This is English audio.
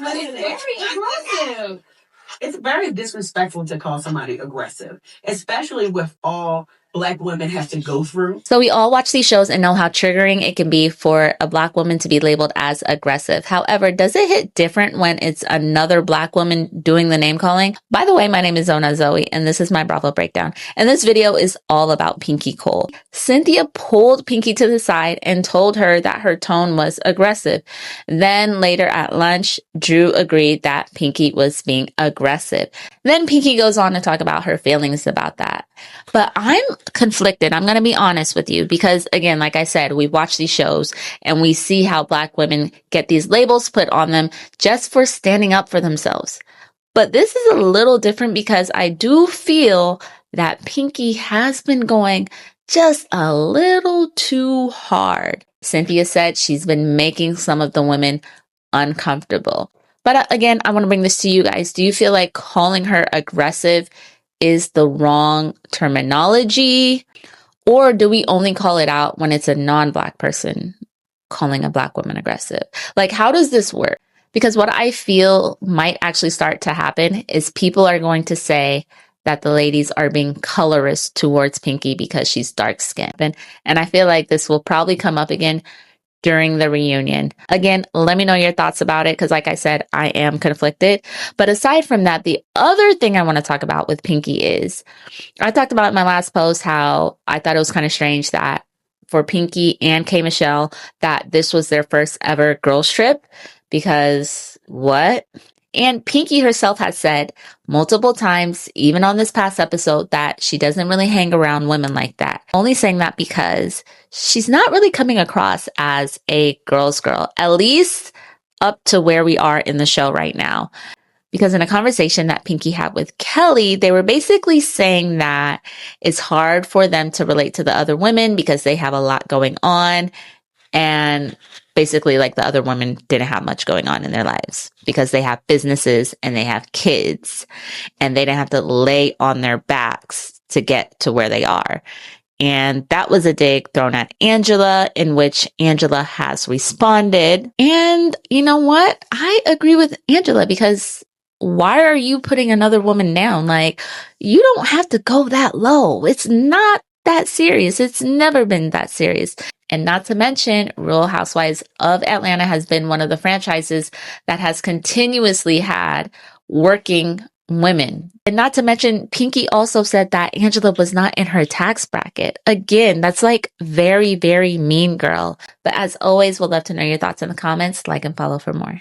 But it's very aggressive. It's very disrespectful to call somebody aggressive, especially with all Black women have to go through. So we all watch these shows and know how triggering it can be for a Black woman to be labeled as aggressive. However, does it hit different when it's another Black woman doing the name calling? By the way, my name is Zona Zoe, and this is my Bravo Breakdown. And this video is all about Pinky Cole. Cynthia pulled Pinky to the side and told her that her tone was aggressive. Then later at lunch, Drew agreed that Pinky was being aggressive. Then Pinky goes on to talk about her feelings about that. But I'm conflicted. I'm going to be honest with you because, again, like I said, we watch these shows and we see how Black women get these labels put on them just for standing up for themselves. But this is a little different because I do feel that Pinky has been going just a little too hard. Cynthia said she's been making some of the women uncomfortable. But again, I want to bring this to you guys. Do you feel like calling her aggressive is the wrong terminology? Or do we only call it out when it's a non-Black person calling a Black woman aggressive? Like, how does this work? Because what I feel might actually start to happen is people are going to say that the ladies are being colorist towards Pinky because she's dark-skinned. And I feel like this will probably come up again during the reunion. Again, let me know your thoughts about it because like I said, I am conflicted. But aside from that, the other thing I want to talk about with Pinky is, I talked about in my last post how I thought it was kind of strange that for Pinky and K. Michelle, that this was their first ever girls trip because what? And Pinky herself has said multiple times, even on this past episode, that she doesn't really hang around women like that. Only saying that because she's not really coming across as a girl's girl, at least up to where we are in the show right now. Because in a conversation that Pinky had with Kelly, they were basically saying that it's hard for them to relate to the other women because they have a lot going on. And basically, like, the other women didn't have much going on in their lives because they have businesses and they have kids and they didn't have to lay on their backs to get to where they are. And that was a dig thrown at Angela, in which Angela has responded. And you know what? I agree with Angela because why are you putting another woman down? Like, you don't have to go that low. It's not that serious. It's never been that serious. And not to mention, Real Housewives of Atlanta has been one of the franchises that has continuously had working women. And not to mention, Pinky also said that Angela was not in her tax bracket. Again, that's like very, very mean girl. But as always, we'd love to know your thoughts in the comments. Like and follow for more.